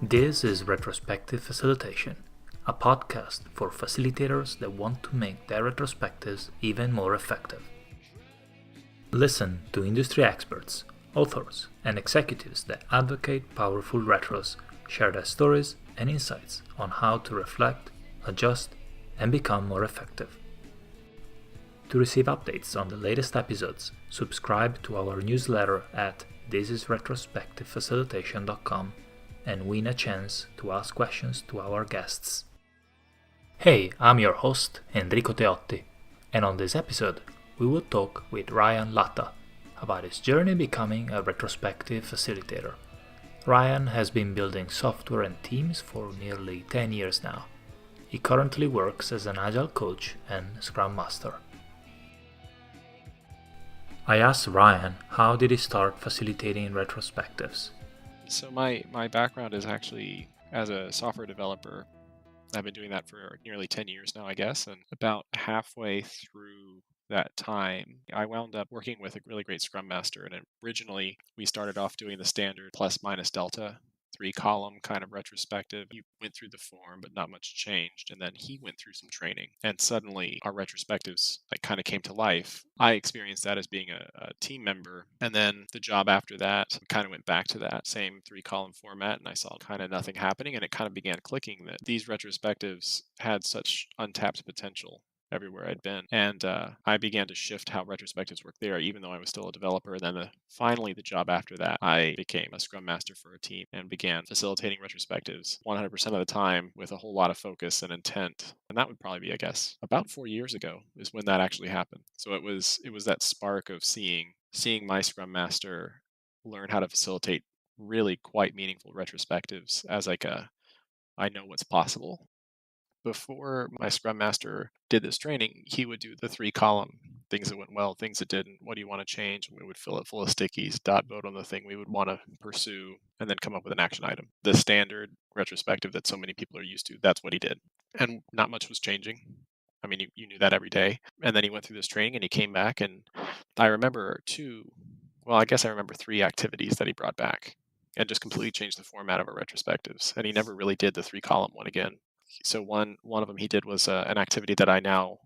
This is Retrospective Facilitation, a podcast for facilitators that want to make their retrospectives even more effective. Listen to industry experts, authors, and executives that advocate powerful retros share their stories and insights on how to reflect, adjust, and become more effective. To receive updates on the latest episodes, subscribe to our newsletter at thisisretrospectivefacilitation.com and win a chance to ask questions to our guests. Hey, I'm your host, Enrico Teotti, and on this episode, we will talk with Ryan Latta about his journey becoming a retrospective facilitator. Ryan has been building software and teams for nearly 10 years now. He currently works as an Agile coach and Scrum Master. I asked Ryan how did he start facilitating retrospectives. So my background is actually as a software developer. I've been doing that for nearly 10 years now, I guess. And about halfway through that time, I wound up working with a really great Scrum Master. And originally, we started off doing the standard plus minus delta 3-column kind of retrospective. He went through the form, but not much changed. And then he went through some training. And suddenly, our retrospectives kind of came to life. I experienced that as being a team member. And then the job after that kind of went back to that same 3-column format. And I saw kind of nothing happening. And it kind of began clicking that these retrospectives had such untapped potential everywhere I'd been. And I began to shift how retrospectives work there, even though I was still a developer. And then finally, the job after that, I became a Scrum Master for a team and began facilitating retrospectives 100% of the time with a whole lot of focus and intent. And that would probably be, I guess, about 4 years ago is when that actually happened. So it was that spark of seeing my Scrum Master learn how to facilitate really quite meaningful retrospectives as I know what's possible. Before my Scrum Master did this training, he would do the 3-column things that went well, things that didn't. What do you want to change? And we would fill it full of stickies, dot vote on the thing we would want to pursue, and then come up with an action item. The standard retrospective that so many people are used to, that's what he did. And not much was changing. I mean, you knew that every day. And then he went through this training and he came back, and I remember I remember 3 activities that he brought back and just completely changed the format of our retrospectives. And he never really did the 3-column one again. So one of them he did was an activity that I now,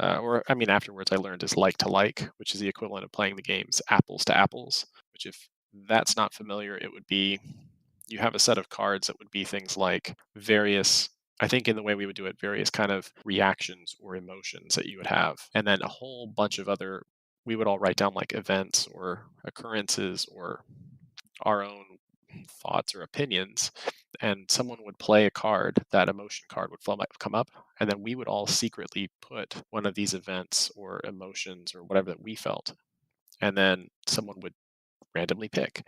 afterwards I learned is like to like, which is the equivalent of playing the games apples to apples, which if that's not familiar, it would be, you have a set of cards that would be things like various, I think in the way we would do it, various kind of reactions or emotions that you would have. And then a whole bunch of other, we would all write down like events or occurrences or our own thoughts or opinions, and someone would play a card, that emotion card would come up, and then we would all secretly put one of these events or emotions or whatever that we felt, and then someone would randomly pick.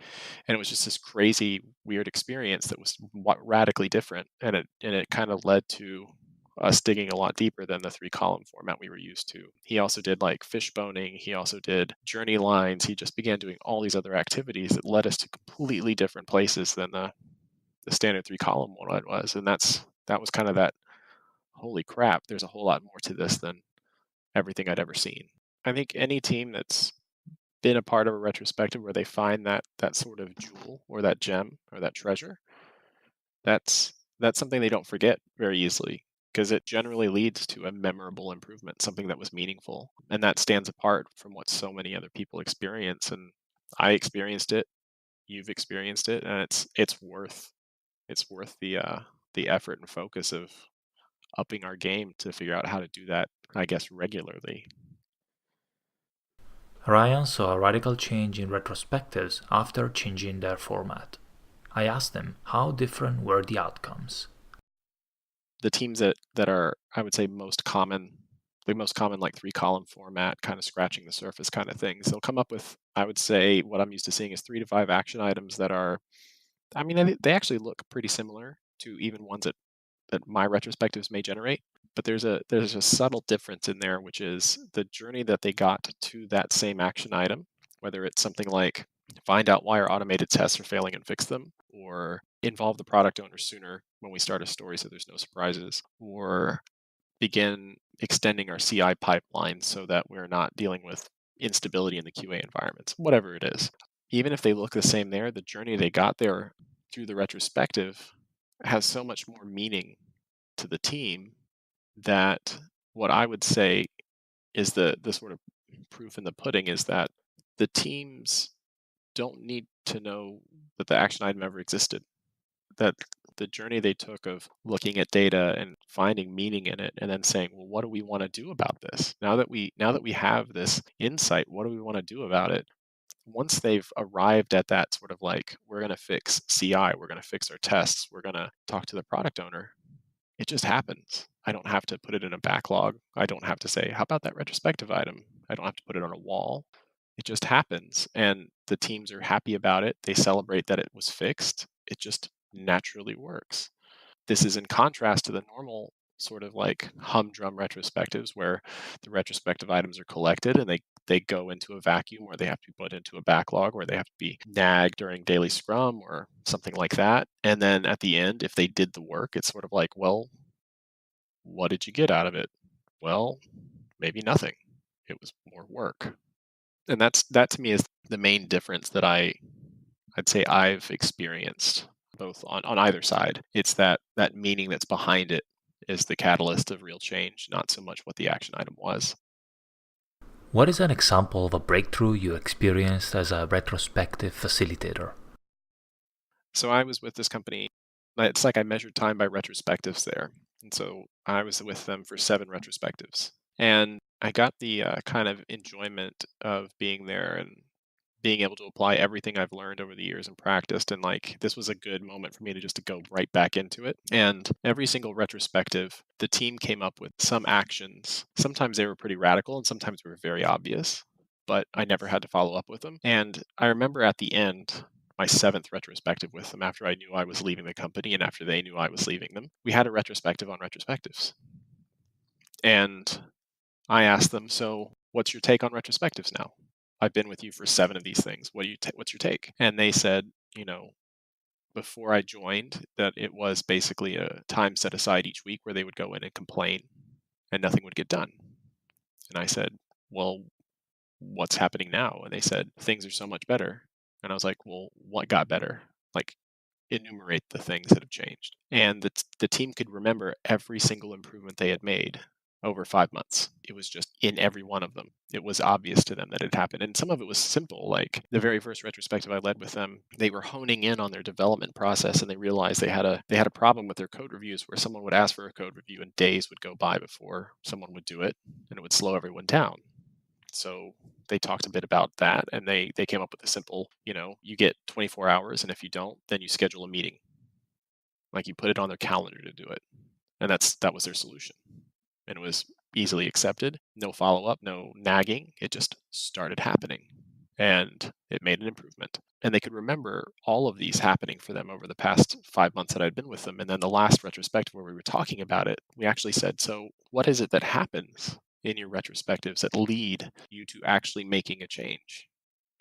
And it was just this crazy, weird experience that was radically different, and it kind of led to us digging a lot deeper than the 3-column format we were used to. He also did like fishboning. He also did journey lines. He just began doing all these other activities that led us to completely different places than the standard 3-column one was. And that was kind of that, holy crap, there's a whole lot more to this than everything I'd ever seen. I think any team that's been a part of a retrospective where they find that sort of jewel or that gem or that treasure, that's something they don't forget very easily, because it generally leads to a memorable improvement, something that was meaningful. And that stands apart from what so many other people experience. And I experienced it, you've experienced it, and it's worth the effort and focus of upping our game to figure out how to do that, I guess, regularly. Ryan saw a radical change in retrospectives after changing their format. I asked him how different were the outcomes. The teams that are, I would say, the most common like 3-column format, kind of scratching the surface kind of things, they'll come up with, I would say, what I'm used to seeing is 3 to 5 action items that are, they actually look pretty similar to even ones that my retrospectives may generate. But there's a subtle difference in there, which is the journey that they got to that same action item, whether it's something like find out why our automated tests are failing and fix them, or involve the product owner sooner when we start a story so there's no surprises, or begin extending our CI pipeline so that we're not dealing with instability in the QA environments, whatever it is. Even if they look the same there, the journey they got there through the retrospective has so much more meaning to the team that what I would say is the sort of proof in the pudding is that the teams don't need to know that the action item ever existed. That the journey they took of looking at data and finding meaning in it and then saying, well, what do we want to do about this? Now that we have this insight, what do we want to do about it? Once they've arrived at that sort of like, we're going to fix CI, we're going to fix our tests, we're going to talk to the product owner, it just happens. I don't have to put it in a backlog. I don't have to say, how about that retrospective item? I don't have to put it on a wall. It just happens. And the teams are happy about it. They celebrate that it was fixed. It just naturally works. This is in contrast to the normal sort of like humdrum retrospectives where the retrospective items are collected and they go into a vacuum or they have to be put into a backlog or they have to be nagged during daily scrum or something like that. And then at the end, if they did the work, it's sort of like, well, what did you get out of it? Well, maybe nothing. It was more work. And that to me is the main difference that I'd say I've experienced both on either side. It's that meaning that's behind it is the catalyst of real change, not so much what the action item was. What is an example of a breakthrough you experienced as a retrospective facilitator? So I was with this company. It's like I measured time by retrospectives there. And so I was with them for 7 retrospectives. And I got the kind of enjoyment of being there and being able to apply everything I've learned over the years and practiced. And like, this was a good moment for me to just to go right back into it. And every single retrospective, the team came up with some actions. Sometimes they were pretty radical and sometimes they were very obvious, but I never had to follow up with them. And I remember at the end, my 7th retrospective with them after I knew I was leaving the company and after they knew I was leaving them, we had a retrospective on retrospectives. And I asked them, so what's your take on retrospectives now? I've been with you for 7 of these things. What's your take? And they said, before I joined, that it was basically a time set aside each week where they would go in and complain and nothing would get done. And I said, well, what's happening now? And they said, things are so much better. And I was like, well, what got better? Like, enumerate the things that have changed. And the team could remember every single improvement they had made over 5 months. It was just in every one of them. It was obvious to them that it happened. And some of it was simple. Like the very first retrospective I led with them, they were honing in on their development process and they realized they had a problem with their code reviews where someone would ask for a code review and days would go by before someone would do it and it would slow everyone down. So they talked a bit about that and they came up with a simple, you get 24 hours and if you don't, then you schedule a meeting. Like you put it on their calendar to do it. And that was their solution. And it was easily accepted, no follow-up, no nagging. It just started happening. And it made an improvement. And they could remember all of these happening for them over the past 5 months that I'd been with them. And then the last retrospective where we were talking about it, we actually said, so what is it that happens in your retrospectives that lead you to actually making a change?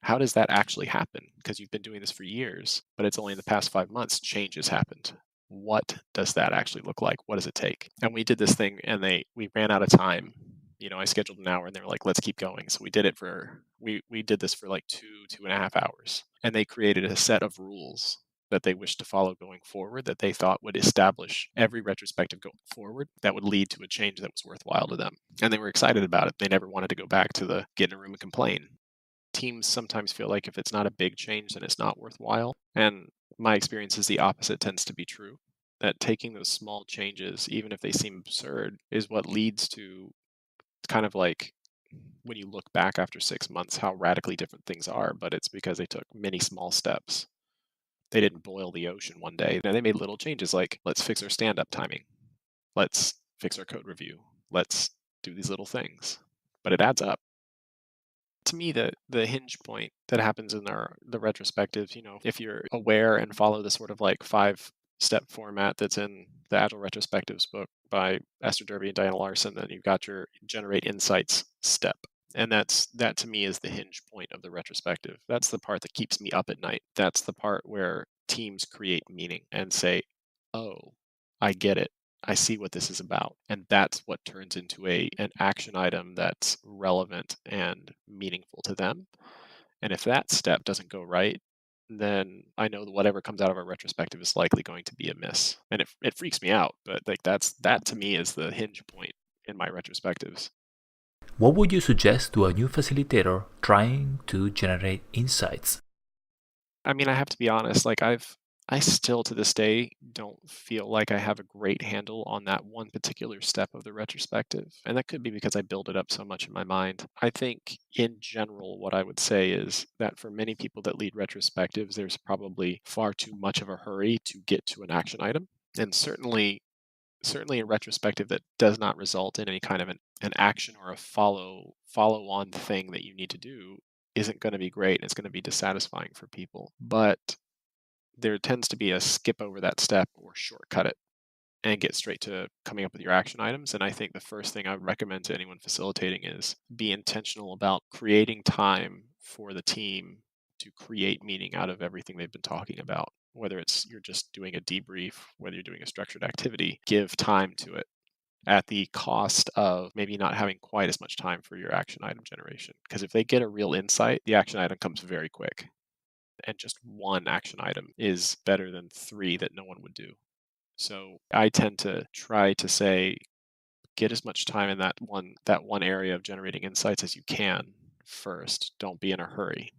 How does that actually happen? Because you've been doing this for years, but it's only in the past 5 months change has happened. What does that actually look like? What does it take? And we did this thing and we ran out of time. I scheduled an hour and they were like, let's keep going. So we did this for like 2.5 hours. And they created a set of rules that they wished to follow going forward that they thought would establish every retrospective going forward that would lead to a change that was worthwhile to them. And they were excited about it. They never wanted to go back to the get in a room and complain. Teams sometimes feel like if it's not a big change, then it's not worthwhile. And my experience is the opposite tends to be true. That taking those small changes, even if they seem absurd, is what leads to kind of like when you look back after 6 months, how radically different things are. But it's because they took many small steps. They didn't boil the ocean one day. They made little changes like, let's fix our stand up timing. Let's fix our code review. Let's do these little things. But it adds up. To me, the hinge point that happens in the retrospectives, if you're aware and follow the sort of like 5-step format that's in the Agile Retrospectives book by Esther Derby and Diana Larson, then you've got your generate insights step. And that to me is the hinge point of the retrospective. That's the part that keeps me up at night. That's the part where teams create meaning and say, oh, I get it. I see what this is about. And that's what turns into an action item that's relevant and meaningful to them. And if that step doesn't go right, then I know that whatever comes out of our retrospective is likely going to be a miss. And it freaks me out, but like that to me is the hinge point in my retrospectives. What would you suggest to a new facilitator trying to generate insights? I mean, I have to be honest, like I still to this day don't feel like I have a great handle on that one particular step of the retrospective. And that could be because I build it up so much in my mind. I think in general, what I would say is that for many people that lead retrospectives, there's probably far too much of a hurry to get to an action item. And certainly a retrospective that does not result in any kind of an action or a follow on thing that you need to do isn't going to be great. It's going to be dissatisfying for people. But there tends to be a skip over that step or shortcut it and get straight to coming up with your action items. And I think the first thing I would recommend to anyone facilitating is be intentional about creating time for the team to create meaning out of everything they've been talking about. Whether it's you're just doing a debrief, whether you're doing a structured activity, give time to it at the cost of maybe not having quite as much time for your action item generation. Because if they get a real insight, the action item comes very quick. And just one action item is better than three that no one would do. So I tend to try to say, get as much time in that one area of generating insights as you can first. Don't be in a hurry.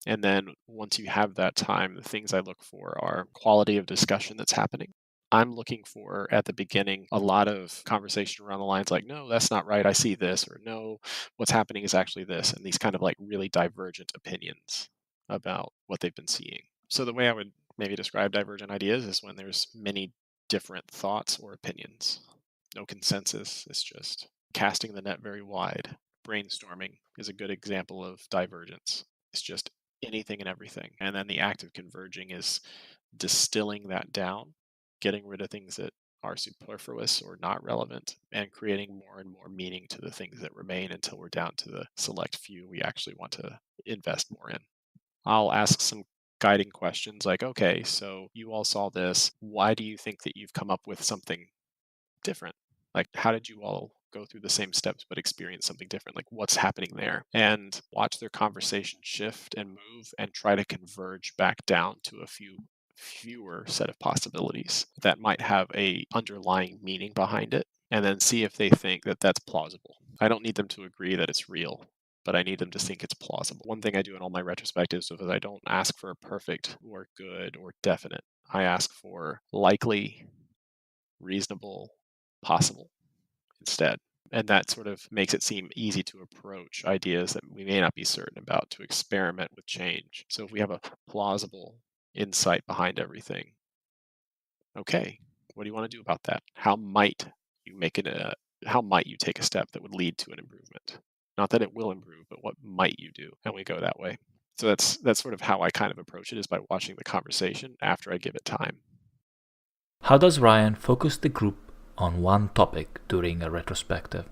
And then once you have that time, the things I look for are quality of discussion that's happening. I'm looking for at the beginning a lot of conversation around the lines like, no, that's not right. I see this, or no, what's happening is actually this, and these kind of like really divergent opinions about what they've been seeing. So the way I would maybe describe divergent ideas is when there's many different thoughts or opinions. No consensus. It's just casting the net very wide. Brainstorming is a good example of divergence. It's just anything and everything. And then the act of converging is distilling that down, getting rid of things that are superfluous or not relevant, and creating more and more meaning to the things that remain until we're down to the select few we actually want to invest more in. I'll ask some guiding questions like, okay, so you all saw this. Why do you think that you've come up with something different? Like, how did you all go through the same steps but experience something different? Like, what's happening there? And watch their conversation shift and move and try to converge back down to a fewer set of possibilities that might have a underlying meaning behind it, and then see if they think that that's plausible. I don't need them to agree that it's real, but I need them to think it's plausible. One thing I do in all my retrospectives is I don't ask for a perfect or good or definite. I ask for likely, reasonable, possible instead. And that sort of makes it seem easy to approach ideas that we may not be certain about, to experiment with change. So if we have a plausible insight behind everything, okay, what do you want to do about that? How might you make it a how might you take a step that would lead to an improvement? Not that it will improve, but what might you do? And we go that way. So that's sort of how I kind of approach it, is by watching the conversation after I give it time. How does Ryan focus the group on one topic during a retrospective?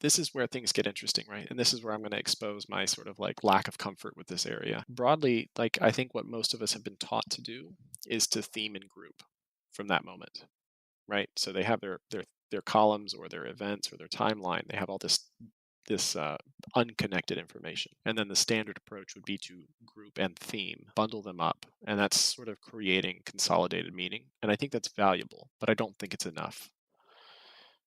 This is where things get interesting, right? And this is where I'm going to expose my sort of like lack of comfort with this area. Broadly, like I think what most of us have been taught to do is to theme and group from that moment, right? So they have their columns or their events or their timeline. They have all this unconnected information, and then the standard approach would be to group and theme, bundle them up, and that's sort of creating consolidated meaning. And I think that's valuable, but I don't think it's enough.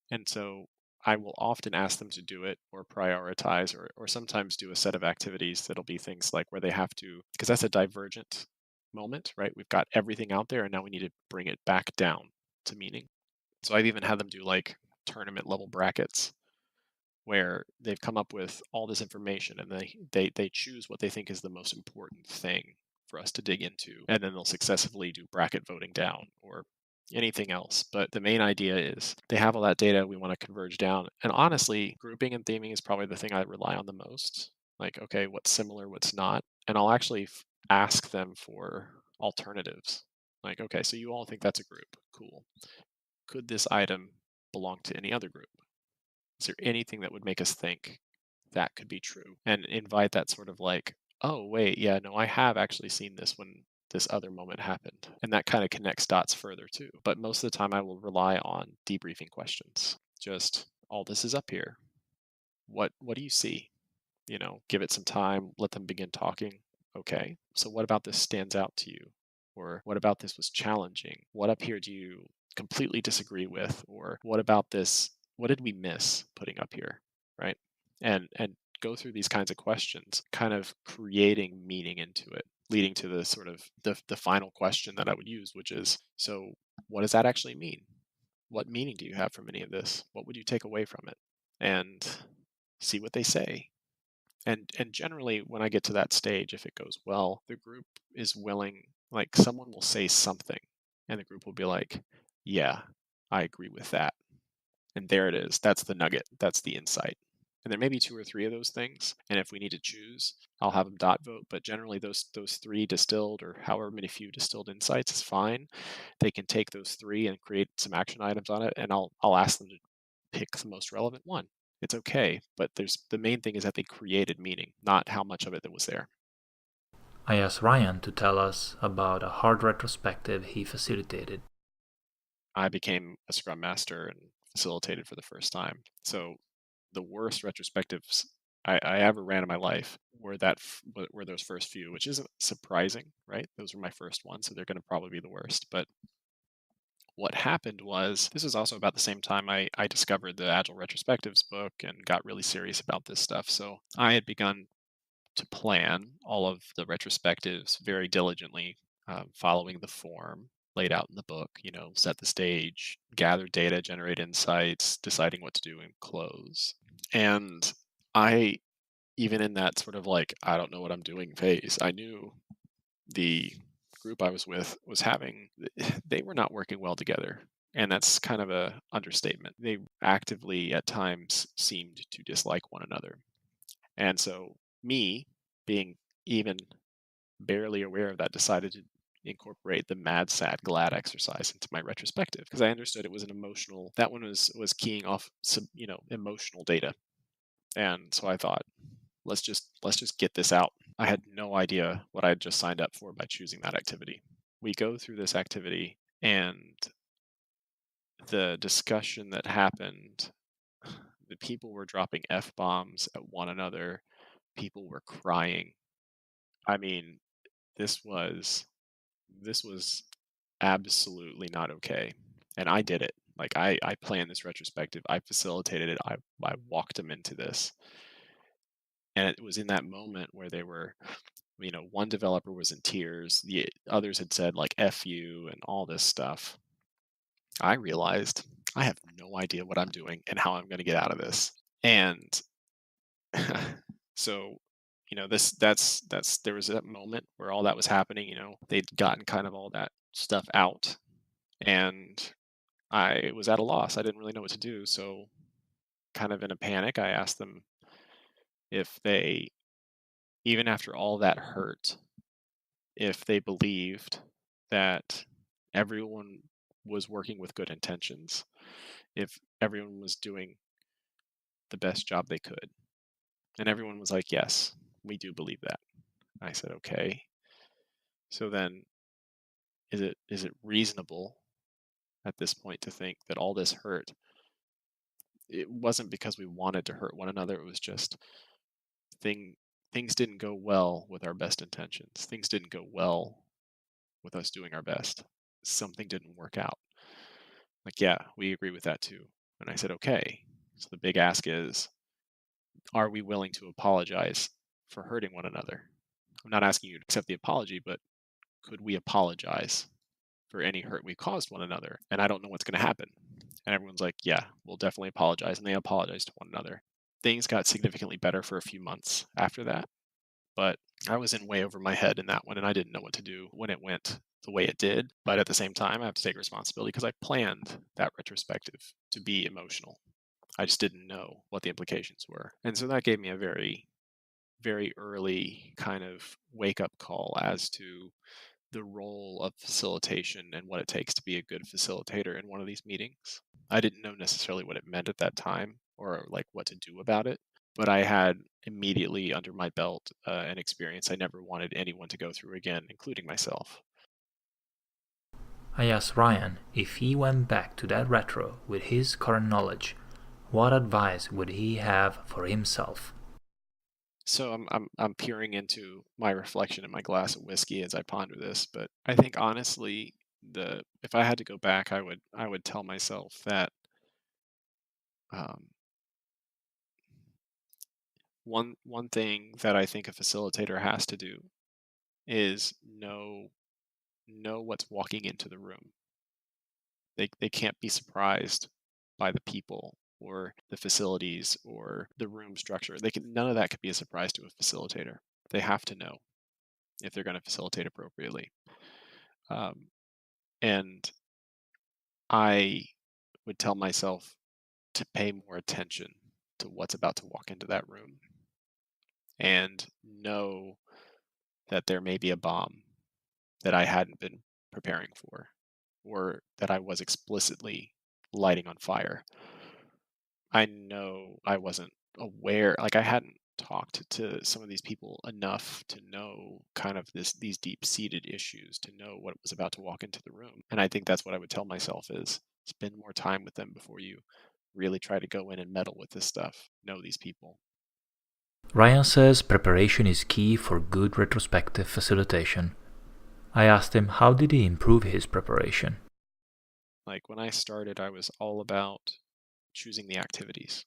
And so I will often ask them to do it or prioritize, or sometimes do a set of activities that'll be things like where they have to, because that's a divergent moment, right? We've got everything out there and now we need to bring it back down to meaning. So I've even had them do like tournament level brackets where they've come up with all this information, and they choose what they think is the most important thing for us to dig into, and then they'll successively do bracket voting down or anything else. But the main idea is they have all that data, we want to converge down. And honestly, grouping and theming is probably the thing I rely on the most. Like, okay, what's similar, what's not? And I'll actually ask them for alternatives. Like, okay, so you all think that's a group. Cool. Could this item belong to any other group? Is there anything that would make us think that could be true? And invite that sort of like, oh, wait, yeah, no, I have actually seen this when this other moment happened. And that kind of connects dots further too. But most of the time, I will rely on debriefing questions. Just, all this is up here. What do you see? Give it some time, let them begin talking. Okay, so what about this stands out to you? Or what about this was challenging? What up here do you completely disagree with? Or what about this? What did we miss putting up here? Right? And go through these kinds of questions, kind of creating meaning into it, leading to the sort of the final question that I would use, which is, so what does that actually mean? What meaning do you have from any of this? What would you take away from it? And see what they say. And generally, when I get to that stage, if it goes well, the group is willing, like someone will say something, and the group will be like, yeah, I agree with that. And there it is. That's the nugget. That's the insight. And there may be two or three of those things. And if we need to choose, I'll have them dot vote. But generally, those three distilled or however many few distilled insights is fine. They can take those three and create some action items on it, and I'll ask them to pick the most relevant one. It's okay, but there's the main thing is that they created meaning, not how much of it that was there. I asked Ryan to tell us about a hard retrospective he facilitated. I became a scrum master and facilitated for the first time. So the worst retrospectives I ever ran in my life were were those first few, which isn't surprising, right? Those were my first ones, so they're going to probably be the worst. But what happened was, this was also about the same time I discovered the Agile Retrospectives book and got really serious about this stuff. So I had begun to plan all of the retrospectives very diligently, following the form laid out in the book, set the stage, gather data, generate insights, deciding what to do and close. And I, even in that sort of like, I don't know what I'm doing phase, I knew the group I was with was having, they were not working well together. And that's kind of a understatement. They actively at times seemed to dislike one another. And so me, being even barely aware of that, decided to incorporate the mad sad glad exercise into my retrospective because I understood it was an emotional, that one was keying off some, emotional data. And so I thought, let's just get this out. I had no idea what I had just signed up for by choosing that activity. We go through this activity, and the discussion that happened, the people were dropping F bombs at one another, people were crying. I mean, this was this was absolutely not okay. And I did it. Like I planned this retrospective. I facilitated it. I walked them into this. And it was in that moment where they were, one developer was in tears. The others had said like F you and all this stuff. I realized I have no idea what I'm doing and how I'm going to get out of this. And so, that's there was that moment where all that was happening, they'd gotten kind of all that stuff out, and I was at a loss. I didn't really know what to do. So kind of in a panic, I asked them if they, even after all that hurt, if they believed that everyone was working with good intentions, if everyone was doing the best job they could. And everyone was like, yes, we do believe that. I said, okay. So then is it reasonable at this point to think that all this hurt, it wasn't because we wanted to hurt one another, it was just things didn't go well with our best intentions. Things didn't go well with us doing our best. Something didn't work out. Like, yeah, we agree with that too. And I said, okay. So the big ask is, are we willing to apologize for hurting one another? I'm not asking you to accept the apology, but could we apologize for any hurt we caused one another? And I don't know what's going to happen. And everyone's like, yeah, we'll definitely apologize. And they apologized to one another. Things got significantly better for a few months after that. But I was in way over my head in that one, and I didn't know what to do when it went the way it did. But at the same time, I have to take responsibility because I planned that retrospective to be emotional. I just didn't know what the implications were. And so that gave me a very, very early kind of wake up call as to the role of facilitation and what it takes to be a good facilitator in one of these meetings. I didn't know necessarily what it meant at that time or like what to do about it, but I had immediately under my belt an experience I never wanted anyone to go through again, including myself. I asked Ryan if he went back to that retro with his current knowledge, what advice would he have for himself? So I'm peering into my reflection in my glass of whiskey as I ponder this, but I think honestly, the if I had to go back, I would tell myself that um, one thing that I think a facilitator has to do is know what's walking into the room. They can't be surprised by the people or the facilities or the room structure. None of that could be a surprise to a facilitator. They have to know if they're going to facilitate appropriately. Um, and I would tell myself to pay more attention to what's about to walk into that room and know that there may be a bomb that I hadn't been preparing for or that I was explicitly lighting on fire. I know I wasn't aware, like I hadn't talked to some of these people enough to know kind of these deep-seated issues, to know what was about to walk into the room. And I think that's what I would tell myself is spend more time with them before you really try to go in and meddle with this stuff. Know these people. Ryan says preparation is key for good retrospective facilitation. I asked him how did he improve his preparation. Like when I started, I was all about choosing the activities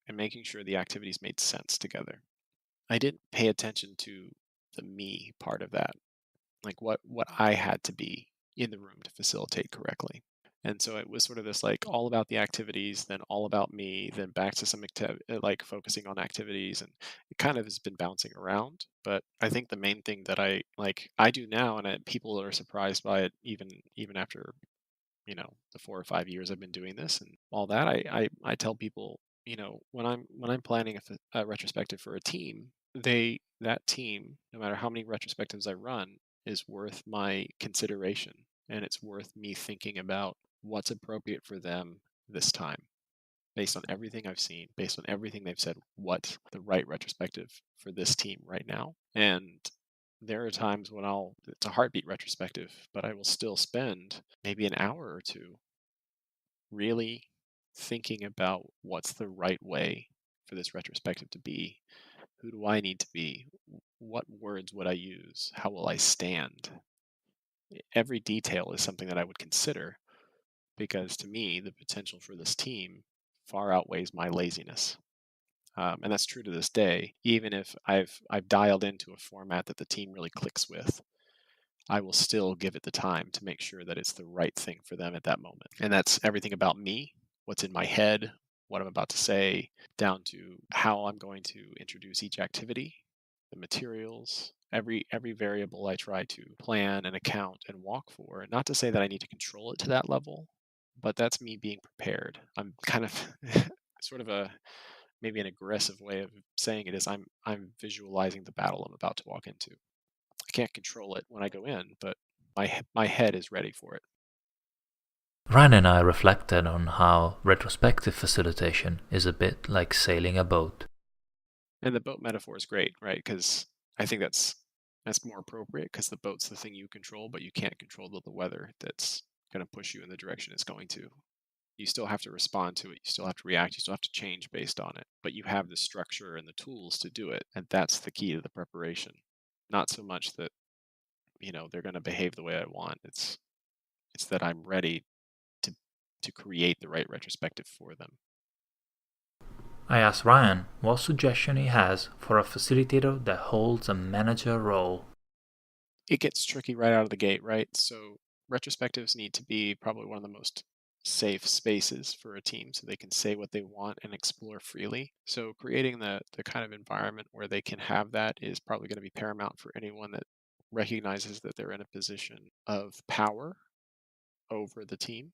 and making sure the activities made sense together. I didn't pay attention to the me part of that, like what I had to be in the room to facilitate correctly. And so it was sort of this like all about the activities, then all about me, then back to like focusing on activities, and it kind of has been bouncing around. But I think the main thing that I do now, and people are surprised by it even after the 4 or 5 years I've been doing this and all that. I tell people when I'm planning a retrospective for a team, that team, no matter how many retrospectives I run, is worth my consideration, and it's worth me thinking about what's appropriate for them this time, based on everything I've seen, based on everything they've said, what's the right retrospective for this team right now. And there are times when it's a heartbeat retrospective, but I will still spend maybe an hour or two really thinking about what's the right way for this retrospective to be. Who do I need to be? What words would I use? How will I stand? Every detail is something that I would consider because to me, the potential for this team far outweighs my laziness. And that's true to this day. Even if I've dialed into a format that the team really clicks with, I will still give it the time to make sure that it's the right thing for them at that moment. And that's everything about me, what's in my head, what I'm about to say, down to how I'm going to introduce each activity, the materials, every variable I try to plan and account and walk for. Not to say that I need to control it to that level, but that's me being prepared. I'm kind of sort of a maybe an aggressive way of saying it is I'm visualizing the battle I'm about to walk into. I can't control it when I go in, but my head is ready for it. Ryan and I reflected on how retrospective facilitation is a bit like sailing a boat. And the boat metaphor is great, right? Because I think that's more appropriate because the boat's the thing you control, but you can't control the weather that's going to push you in the direction it's going to. You still have to respond to it. You still have to react. You still have to change based on it. But you have the structure and the tools to do it, and that's the key to the preparation. Not so much that they're going to behave the way I want. It's that I'm ready to create the right retrospective for them. I asked Ryan what suggestion he has for a facilitator that holds a manager role. It gets tricky right out of the gate, right? So retrospectives need to be probably one of the most safe spaces for a team so they can say what they want and explore freely. So creating the kind of environment where they can have that is probably going to be paramount for anyone that recognizes that they're in a position of power over the team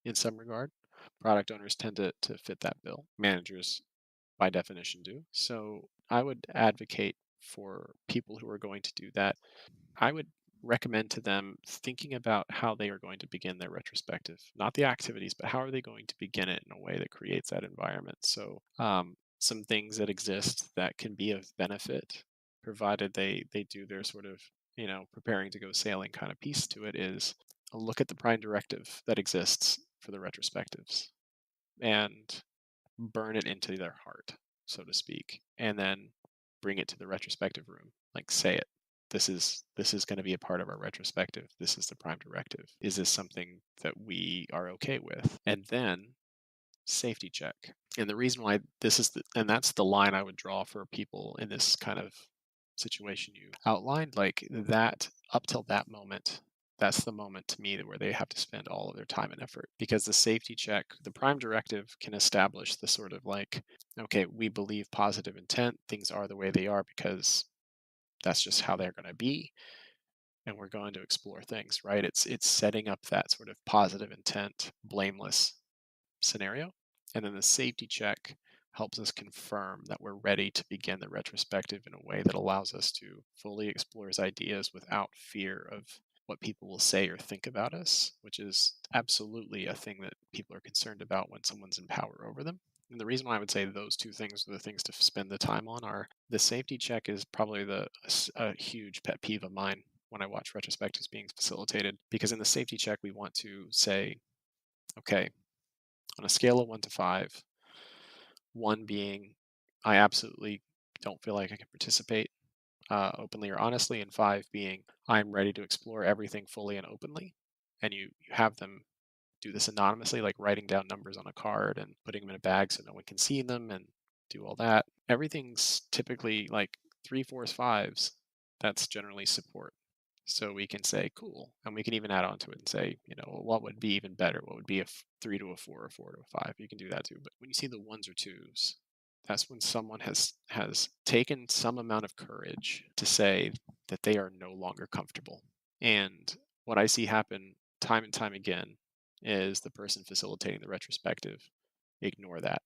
in some regard. Product owners tend to fit that bill. Managers by definition do. So I would advocate for people who are going to do that. I would recommend to them thinking about how they are going to begin their retrospective, not the activities, but how are they going to begin it in a way that creates that environment. So some things that exist that can be of benefit, provided they do their sort of preparing to go sailing kind of piece to it, is a look at the prime directive that exists for the retrospectives and burn it into their heart, so to speak. And then bring it to the retrospective room, like say it. This is going to be a part of our retrospective. This is the prime directive. Is this something that we are okay with? And then safety check. And the reason why and that's the line I would draw for people in this kind of situation you outlined, like that up till that moment, that's the moment to me where they have to spend all of their time and effort, because the safety check, the prime directive can establish the sort of like, okay, we believe positive intent, things are the way they are because that's just how they're going to be, and we're going to explore things, right? It's setting up that sort of positive intent, blameless scenario. And then the safety check helps us confirm that we're ready to begin the retrospective in a way that allows us to fully explore his ideas without fear of what people will say or think about us, which is absolutely a thing that people are concerned about when someone's in power over them. And the reason why I would say those two things are the things to spend the time on are the safety check is probably a huge pet peeve of mine when I watch retrospectives being facilitated, because in the safety check, we want to say, okay, on a scale of 1 to 5, 1 being I absolutely don't feel like I can participate openly or honestly, and 5 being I'm ready to explore everything fully and openly. And you have them do this anonymously, like writing down numbers on a card and putting them in a bag so no one can see them and do all that. Everything's typically like 3, 4s, 5s. That's generally support. So we can say, cool. And we can even add on to it and say, what would be even better? What would be a 3 to a 4 or 4 to a 5? You can do that too. But when you see the 1s or 2s, that's when someone has taken some amount of courage to say that they are no longer comfortable. And what I see happen time and time again is the person facilitating the retrospective ignore that,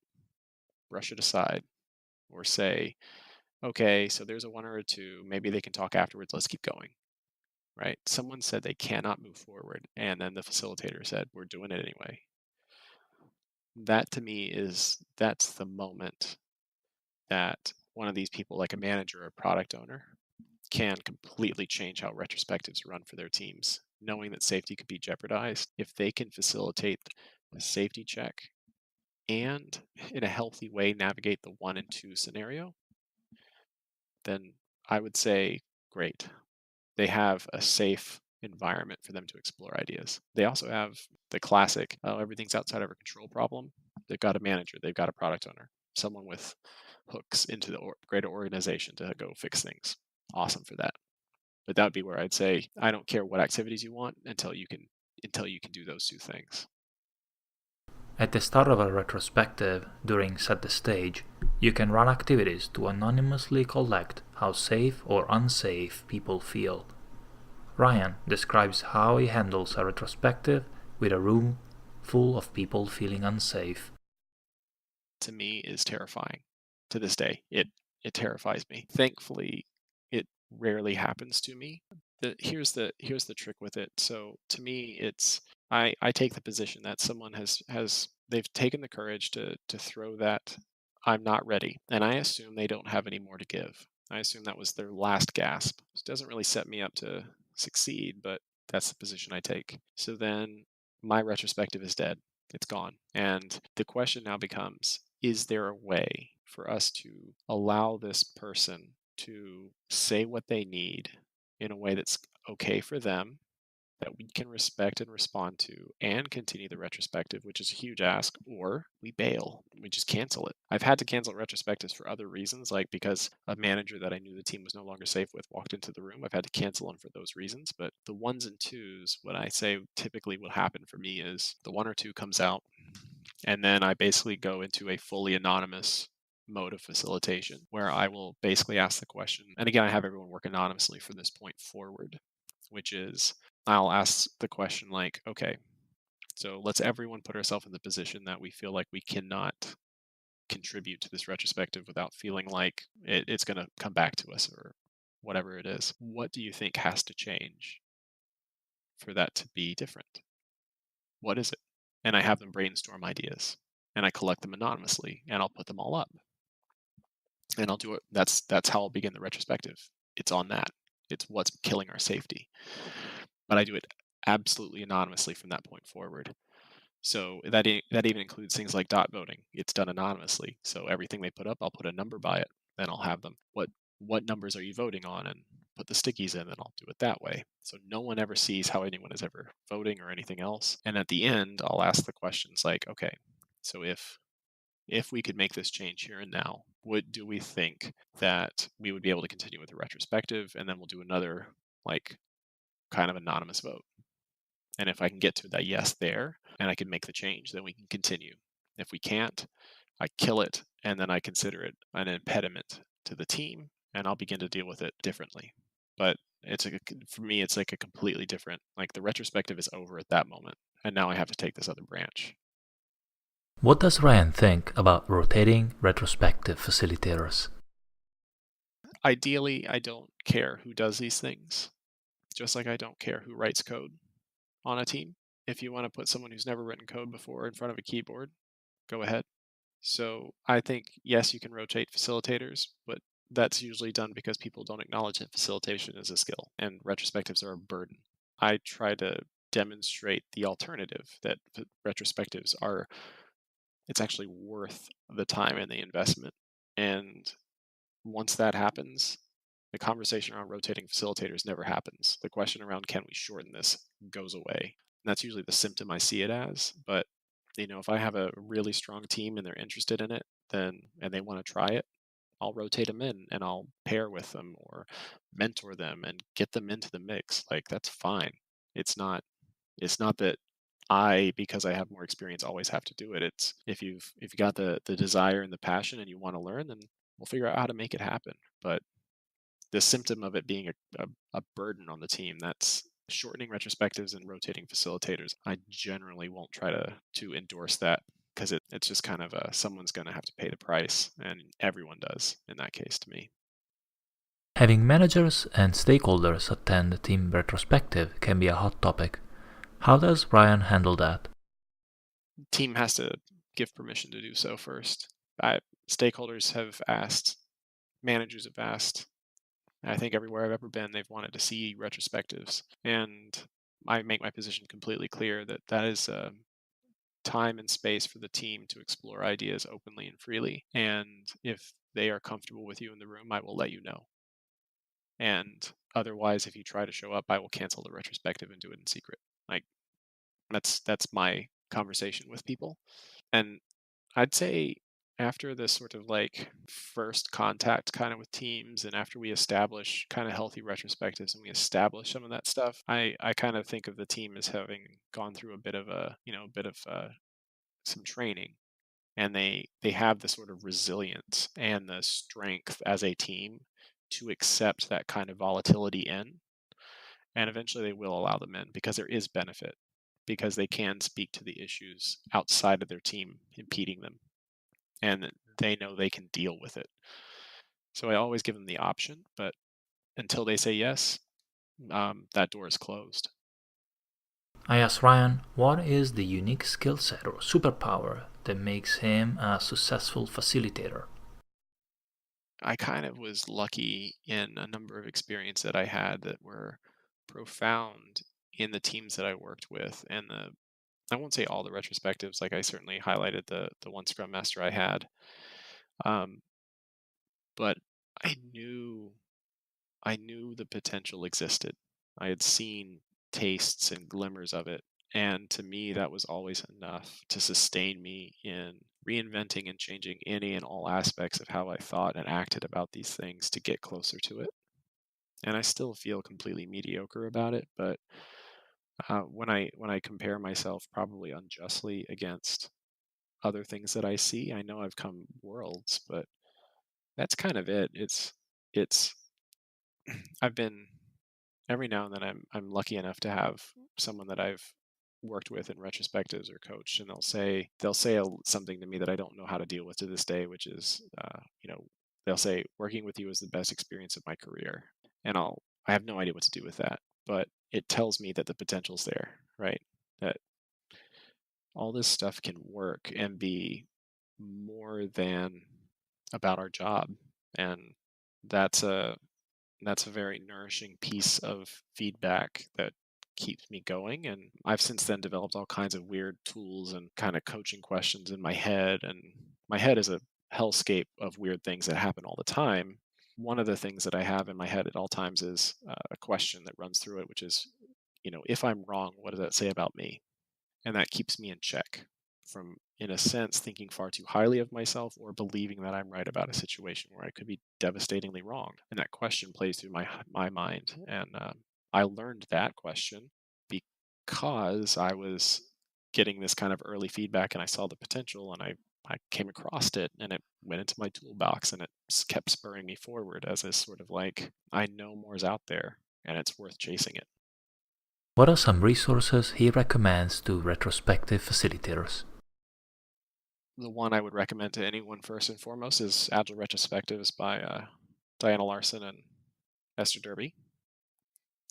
brush it aside, or say, okay, so there's a 1 or a 2. Maybe they can talk afterwards. Let's keep going. Right? Someone said they cannot move forward, and then the facilitator said, we're doing it anyway. That to me that's the moment that one of these people, like a manager or a product owner, can completely change how retrospectives run for their teams, knowing that safety could be jeopardized. If they can facilitate the safety check and in a healthy way navigate the 1 and 2 scenario, then I would say great. They have a safe environment for them to explore ideas. They also have the classic, oh, everything's outside of our control problem. They've got a manager, they've got a product owner, someone with hooks into the greater organization to go fix things. Awesome for that. But that would be where I'd say, I don't care what activities you want until you can do those 2 things. At the start of a retrospective, during Set the Stage, you can run activities to anonymously collect how safe or unsafe people feel. Ryan describes how he handles a retrospective with a room full of people feeling unsafe. To me is terrifying. To this day, it terrifies me. Thankfully, it rarely happens to me. Here's the trick with it. So to me, it's I take the position that someone they've taken the courage to throw that I'm not ready, and I assume they don't have any more to give. I assume that was their last gasp. It doesn't really set me up to succeed, but that's the position I take. So then my retrospective is dead. It's gone. And the question now becomes, is there a way for us to allow this person to say what they need in a way that's okay for them, that we can respect and respond to, and continue the retrospective, which is a huge ask, or we bail. We just cancel it. I've had to cancel retrospectives for other reasons, like because a manager that I knew the team was no longer safe with walked into the room. I've had to cancel them for those reasons. But the 1s and 2s, what I say typically will happen for me is the 1 or 2 comes out, and then I basically go into a fully anonymous mode of facilitation where I will basically ask the question. And again, I have everyone work anonymously from this point forward, which is I'll ask the question like, okay, so let's everyone put ourselves in the position that we feel like we cannot contribute to this retrospective without feeling like it's going to come back to us or whatever it is. What do you think has to change for that to be different? What is it? And I have them brainstorm ideas, and I collect them anonymously, and I'll put them all up, and I'll do it. That's how I'll begin the retrospective. It's on that. It's what's killing our safety. But I do it absolutely anonymously from that point forward. So that even includes things like dot voting. It's done anonymously. So everything they put up, I'll put a number by it. Then I'll have them. What what numbers are you voting on, and put the stickies in, and I'll do it that way. So no one ever sees how anyone is ever voting or anything else. And at the end, I'll ask the questions like, okay, so if we could make this change here and now, what do we think that we would be able to continue with the retrospective? And then we'll do another like kind of anonymous vote. And if I can get to that yes there and I can make the change, then we can continue. If we can't, I kill it and then I consider it an impediment to the team and I'll begin to deal with it differently. But for me, it's like a completely different, like the retrospective is over at that moment. And now I have to take this other branch. What does Ryan think about rotating retrospective facilitators? Ideally, I don't care who does these things, just like I don't care who writes code on a team. If you want to put someone who's never written code before in front of a keyboard, go ahead. So I think, yes, you can rotate facilitators, but that's usually done because people don't acknowledge that facilitation is a skill and retrospectives are a burden. I try to demonstrate the alternative that retrospectives are, it's actually worth the time and the investment. And once that happens, the conversation around rotating facilitators never happens. The question around can we shorten this goes away. And that's usually the symptom I see it as. But if I have a really strong team and they're interested in it, then and they want to try it, I'll rotate them in and I'll pair with them or mentor them and get them into the mix. Like that's fine. It's not it's not that because I have more experience, always have to do it. It's if you got the desire and the passion and you want to learn, then we'll figure out how to make it happen. But the symptom of it being a burden on the team, that's shortening retrospectives and rotating facilitators. I generally won't try to endorse that because it's just kind of someone's going to have to pay the price, and everyone does in that case to me. Having managers and stakeholders attend the team retrospective can be a hot topic. How does Ryan handle that? Team has to give permission to do so first. Stakeholders have asked, managers have asked. I think everywhere I've ever been, they've wanted to see retrospectives, and I make my position completely clear that that is time and space for the team to explore ideas openly and freely. And if they are comfortable with you in the room, I will let you know. And otherwise, if you try to show up, I will cancel the retrospective and do it in secret. Like that's my conversation with people. And I'd say after this sort of like first contact kind of with teams and after we establish kind of healthy retrospectives and we establish some of that stuff, I kind of think of the team as having gone through a bit of some training, and they have the sort of resilience and the strength as a team to accept that kind of volatility in, and eventually they will allow them in because there is benefit, because they can speak to the issues outside of their team impeding them, and they know they can deal with it. So I always give them the option, but until they say yes, that door is closed. I asked Ryan what is the unique skill set or superpower that makes him a successful facilitator. I kind of was lucky in a number of experiences that I had that were profound in the teams that I worked with, and I won't say all the retrospectives. Like I certainly highlighted the one Scrum Master I had, um, but I knew I knew the potential existed. I had seen tastes and glimmers of it, and to me that was always enough to sustain me in reinventing and changing any and all aspects of how I thought and acted about these things to get closer to it. And I still feel completely mediocre about it, but when I compare myself probably unjustly against other things that I see, I know I've come worlds, but that's kind of it. It's I've been every now and then I'm lucky enough to have someone that I've worked with in retrospectives or coached, and they'll say something to me that I don't know how to deal with to this day, which is they'll say working with you is the best experience of my career, and I have no idea what to do with that, but it tells me that the potential's there, right? That all this stuff can work and be more than about our job, and that's a that's a very nourishing piece of feedback that keeps me going. And I've since then developed all kinds of weird tools and kind of coaching questions in my head. And my head is a hellscape of weird things that happen all the time. one of the things that I have in my head at all times is a question that runs through it, which is, if I'm wrong, what does that say about me? And that keeps me in check from, in a sense, thinking far too highly of myself or believing that I'm right about a situation where I could be devastatingly wrong. And that question plays through my mind. And I learned that question because I was getting this kind of early feedback and I saw the potential and I came across it and it went into my toolbox and it kept spurring me forward as this sort of like, I know more is out there and it's worth chasing it. What are some resources he recommends to retrospective facilitators? The one I would recommend to anyone first and foremost is Agile Retrospectives by Diana Larson and Esther Derby.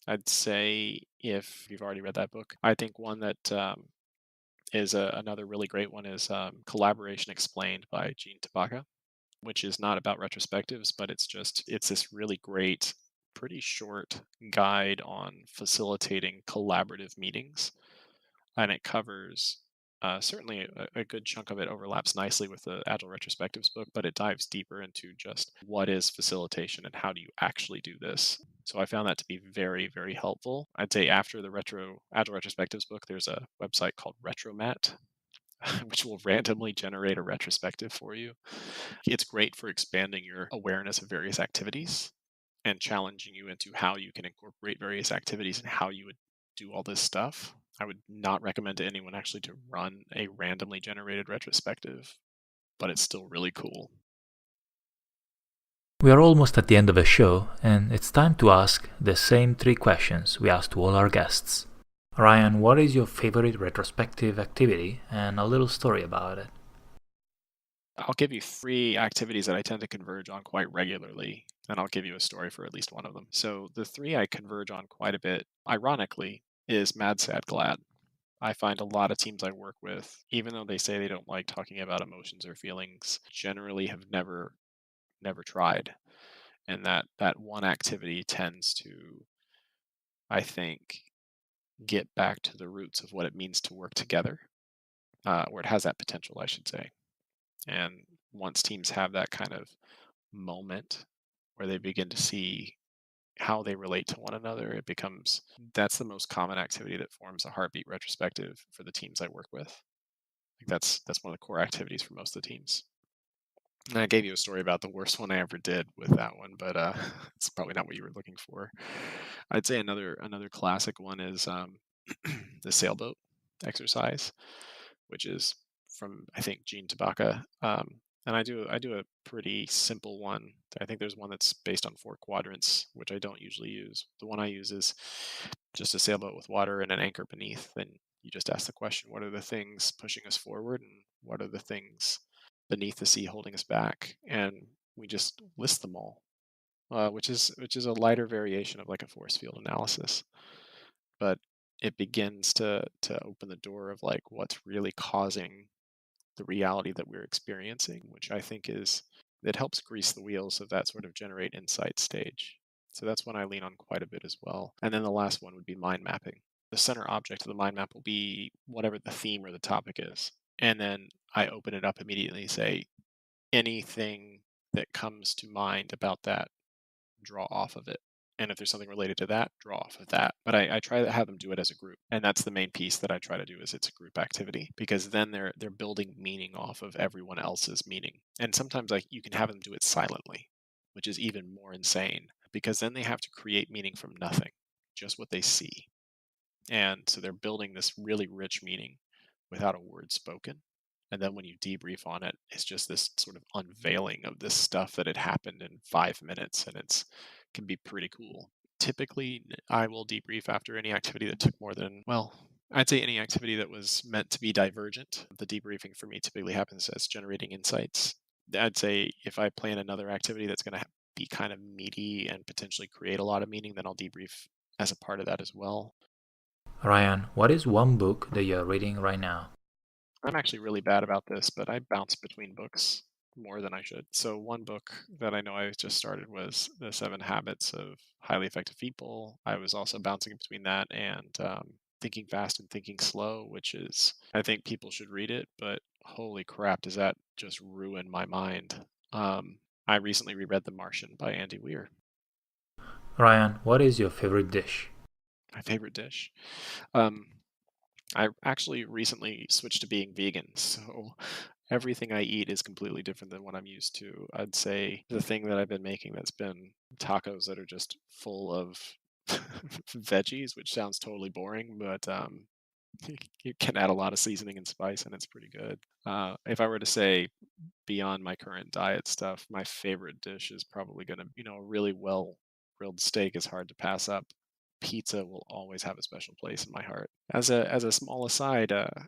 I'd say if you've already read that book, I think one that is another really great one is Collaboration Explained by Gene Tabaka, which is not about retrospectives, but it's this really great, pretty short guide on facilitating collaborative meetings, and it covers certainly a good chunk of it overlaps nicely with the Agile Retrospectives book, but it dives deeper into just what is facilitation and how do you actually do this. So I found that to be very, very helpful. I'd say after the Agile Retrospectives book, there's a website called Retromat, which will randomly generate a retrospective for you. It's great for expanding your awareness of various activities and challenging you into how you can incorporate various activities and how you would do all this stuff. I would not recommend to anyone actually to run a randomly generated retrospective, but it's still really cool. We are almost at the end of the show, and it's time to ask the same 3 questions we ask to all our guests. Ryan, what is your favorite retrospective activity and a little story about it? I'll give you 3 activities that I tend to converge on quite regularly, and I'll give you a story for at least one of them. So the 3 I converge on quite a bit, ironically, is Mad, Sad, Glad. I find a lot of teams I work with, even though they say they don't like talking about emotions or feelings, generally have never tried. And that one activity tends to, I think, get back to the roots of what it means to work together, or it has that potential, I should say. And once teams have that kind of moment where they begin to see how they relate to one another, it becomes that's the most common activity that forms a heartbeat retrospective for the teams I work with. Like that's one of the core activities for most of the teams. And I gave you a story about the worst one I ever did with that one, but it's probably not what you were looking for. I'd say another classic one is the sailboat exercise, which is from I think Gene Tabaka. And I do a pretty simple one. I think there's one that's based on 4 quadrants, which I don't usually use. The one I use is just a sailboat with water and an anchor beneath. Then you just ask the question, what are the things pushing us forward, and what are the things beneath the sea holding us back? And we just list them all, which is a lighter variation of like a force field analysis, but it begins to open the door of like what's really causing the reality that we're experiencing, which I think is it helps grease the wheels of that sort of generate insight stage. So that's one I lean on quite a bit as well. And then the last one would be mind mapping. The center object of the mind map will be whatever the theme or the topic is. And then I open it up immediately and say anything that comes to mind about that, draw off of it. And if there's something related to that, draw off of that. But I try to have them do it as a group. And that's the main piece that I try to do is it's a group activity because then they're building meaning off of everyone else's meaning. And sometimes like you can have them do it silently, which is even more insane because then they have to create meaning from nothing, just what they see. And so they're building this really rich meaning without a word spoken. And then when you debrief on it, it's just this sort of unveiling of this stuff that had happened in 5 minutes, and it's can be pretty cool. Typically, I will debrief after any activity that took more than, well, I'd say any activity that was meant to be divergent. The debriefing for me typically happens as generating insights. I'd say if I plan another activity that's going to be kind of meaty and potentially create a lot of meaning, then I'll debrief as a part of that as well. Ryan, what is one book that you are reading right now? I'm actually really bad about this, but I bounce between books more than I should. So one book that I know I just started was The 7 Habits of Highly Effective People. I was also bouncing between that and Thinking Fast and Thinking Slow, which is I think people should read it, but holy crap, does that just ruin my mind? I recently reread The Martian by Andy Weir. Ryan, what is your favorite dish? My favorite dish. Um, I actually recently switched to being vegan, so everything I eat is completely different than what I'm used to. I'd say the thing that I've been making that's been tacos that are just full of veggies, which sounds totally boring, but you can add a lot of seasoning and spice, and it's pretty good. If I were to say beyond my current diet stuff, my favorite dish is probably going to, a really well grilled steak is hard to pass up. Pizza will always have a special place in my heart. As a small aside, a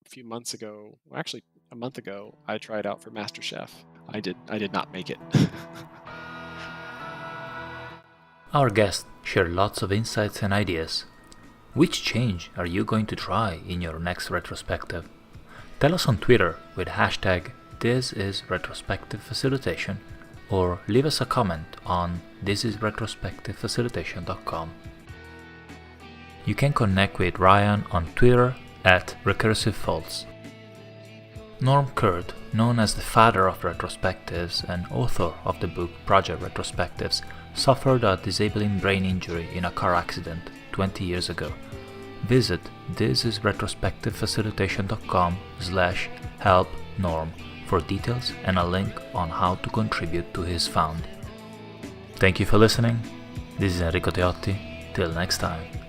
few months ago, well, actually a month ago, I tried out for MasterChef. I did not make it. Our guests share lots of insights and ideas. Which change are you going to try in your next retrospective? Tell us on Twitter with hashtag #ThisIsRetrospectiveFacilitation or leave us a comment on thisisretrospectivefacilitation.com. You can connect with Ryan on Twitter at RecursiveFalse. Norm Kurd, known as the father of retrospectives and author of the book Project Retrospectives, suffered a disabling brain injury in a car accident 20 years ago. Visit thisisretrospectivefacilitation.com/helpnorm for details and a link on how to contribute to his fund. Thank you for listening. This is Enrico Teotti. Till next time.